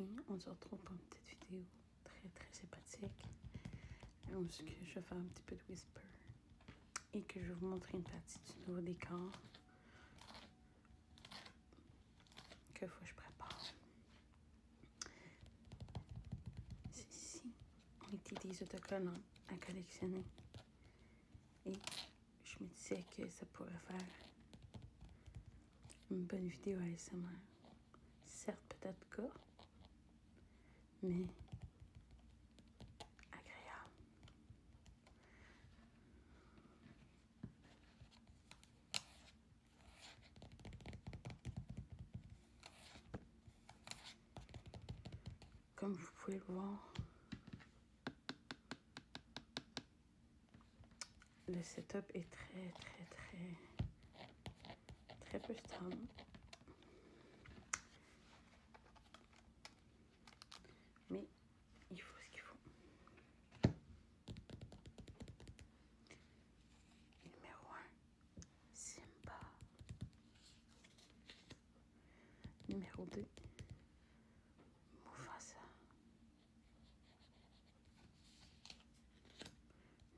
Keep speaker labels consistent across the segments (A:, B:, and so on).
A: aujourd'hui, on se retrouve pour une petite vidéo très très sympathique où je vais faire un petit peu de whisper et que je vais vous montrer une partie du nouveau décor que faut que je prépare. C'est ici ont été des autocollants à collectionner et je me disais que ça pourrait faire une bonne vidéo ASMR. Certes, peut-être courte, mais agréable. Comme vous pouvez le voir, le setup est très peu stable. Mais il faut ce qu'il faut. Numéro 1, Simba. Numéro 2, Mufasa.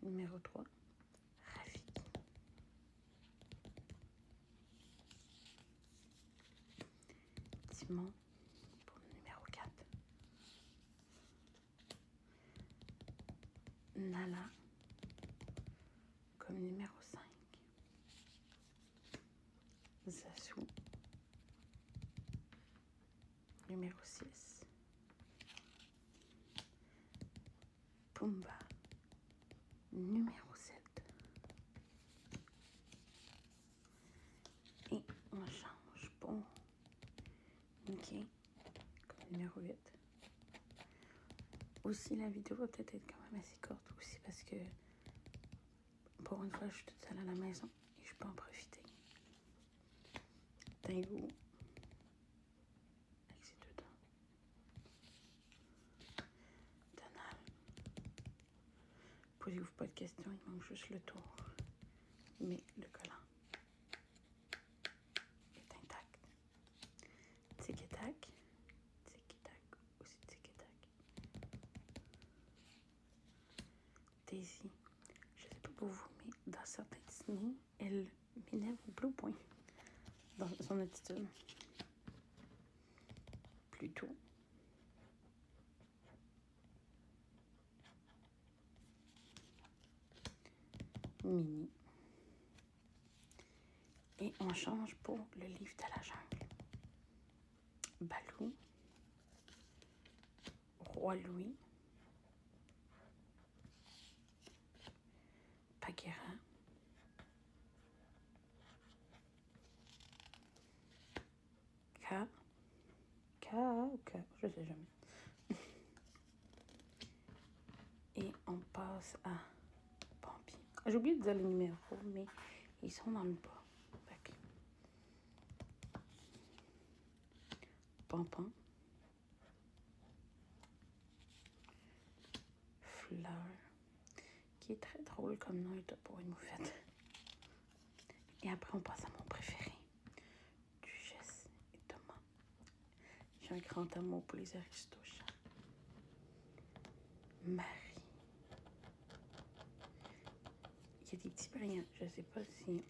A: Numéro 3, Rafiki. Timon pour le numéro 4. Nala comme numéro 5. Zazu numéro 6. Pumba numéro 7. Et on change pour Mickey comme numéro 8. Aussi, la vidéo va peut-être être quand même assez courte aussi parce que pour une fois, je suis toute seule à la maison et je peux en profiter. Dingo avec ses deux dents. Donald. Posez-vous pas de questions, il manque juste le tour. Mais le collant est intact. Tic-tac. Tic-tac. Aussi tic-tac. Daisy. Je sais pas pour vous, mais dans certains Disney, elle m'énerve au plus haut point dans son attitude. Plutôt. Mini. Et on change pour le livre de la jungle. Balou. Roi Louis. Bagheera. K, je sais jamais. Et on passe à Pampi. J'ai oublié de dire les numéros, mais ils sont dans le bas. Pampan. Fleur. Qui est très drôle comme nom pour une moufette. Et après, on passe à mon préféré. Duchesse et Thomas. J'ai un grand amour pour les aristochats. Marie. Il y a des petits brillants. Je sais pas si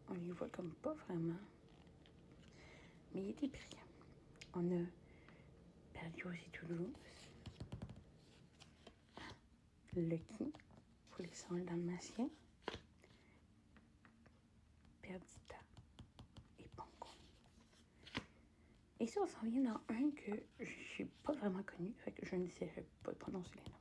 A: on les voit comme pas vraiment. Mais il y a des brillants. On a Berlioz et Toulouse. Lucky pour les sons dalmatiens. Perdita et Pongo. Et ça, on s'en vient dans un que je n'ai pas vraiment connu, fait que je n'essaierai pas de prononcer les noms.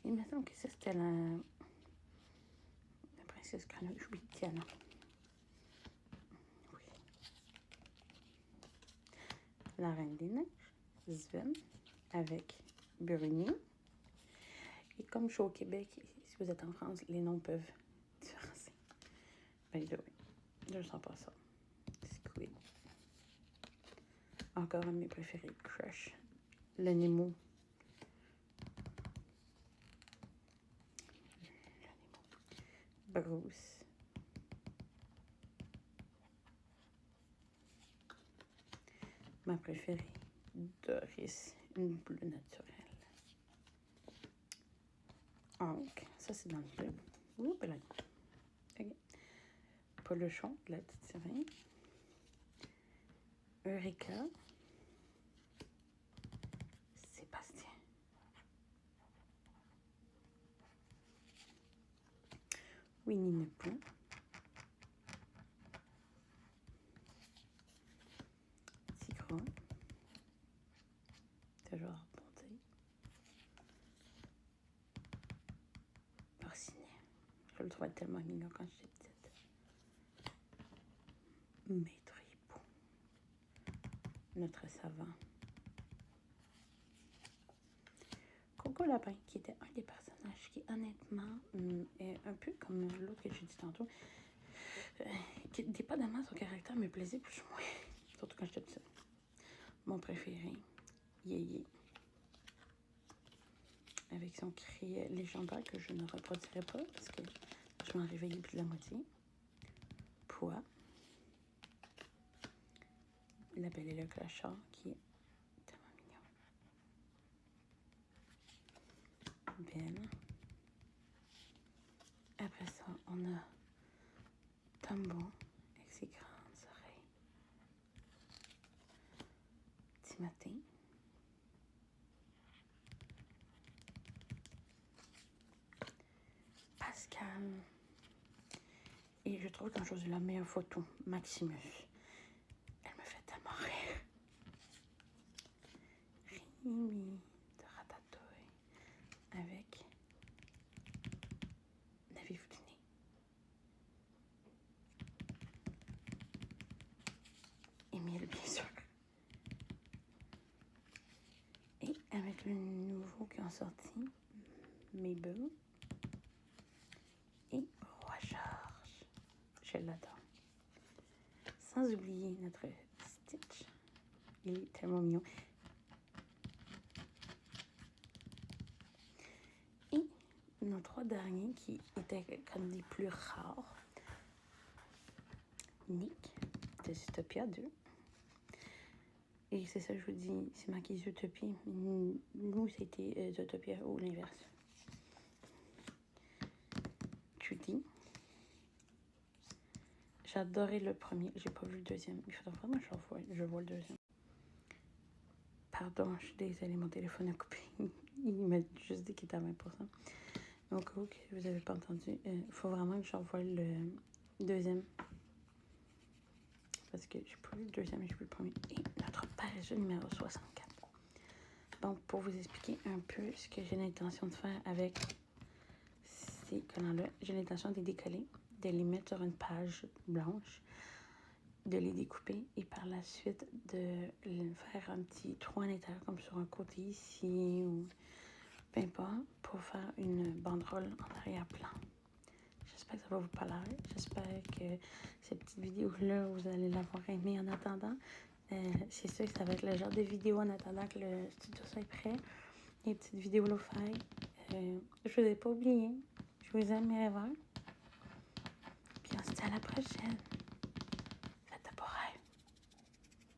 A: Il me semble que ça, c'était la princesse Grenouille. J'oublie Diana. Oui. La Reine des Neiges. Sven avec Bruni. Et comme je suis au Québec, si vous êtes en France, les noms peuvent différencier. Ben, je ne sens pas ça. C'est cool. Squid. Encore un de mes préférés, Crush. Le Nemo. Bruce. Ma préférée, Doris, une bleue naturelle. Donc, ça c'est dans le bleu. Ouh, ben là. Okay. Polochon, de la petite sirène. Eureka. Sébastien. Winnie the Pooh. Tigra. Toujours bonté. Porcinet. Je le trouvais tellement mignon quand j'étais petite. Maître Hibou. Notre savant. Coco Lapin, qui était un des personnages qui, honnêtement, est un peu comme l'autre que j'ai dit tantôt, qui, dépendamment de son caractère, me plaisait plus ou moins, surtout quand j'étais petite. Mon préféré, Yéyé, avec son cri légendaire que je ne reproduirai pas parce que je m'en réveillais plus de la moitié. Pois, La Belle et le Clochard, qui est tellement mignon. Belle. Après ça, on a Tombo avec ses grandes oreilles. Timothée. Pascal. Et je trouve qu'un chose de la meilleure photo, Maximus. Elle me fait tellement rire. Rémi de Ratatouille avec N'avez-vous du nez? Émile, bien sûr. Et avec le nouveau qui est sorti, Mabel et Roi George. Je l'adore. Sans oublier notre Stitch. Il est tellement mignon. Et nos trois derniers qui étaient comme les plus rares. Nick de Zootopia 2. Et c'est ça, je vous dis, c'est marqué Zootopie. Nous, c'était Zootopia ou l'inverse. Judy. J'adorais le premier, j'ai pas vu le deuxième. Il faudra vraiment que je vois le deuxième. Pardon, je suis désolée, mon téléphone a coupé. Il m'a juste dit qu'il était à 20%. Donc, ok, vous n'avez pas entendu. Il faut vraiment que je revoie le deuxième. Parce que j'ai pas vu le deuxième et j'ai vu le premier. Et notre paresseux numéro 64. Donc, pour vous expliquer un peu ce que j'ai l'intention de faire avec ces collants-là, j'ai l'intention de les décoller, de les mettre sur une page blanche, de les découper et par la suite de faire un petit trou à l'intérieur comme sur un côté ici ou peu importe pour faire une banderole en arrière-plan. J'espère que ça va vous plaire. J'espère que cette petite vidéo-là, vous allez l'avoir aimée en attendant. C'est sûr que ça va être le genre de vidéo en attendant que le studio soit prêt. Les petites vidéos lo-fi. Je vous ai pas oublié. Je vous aime, mes rêveurs. Puis on se dit à la prochaine.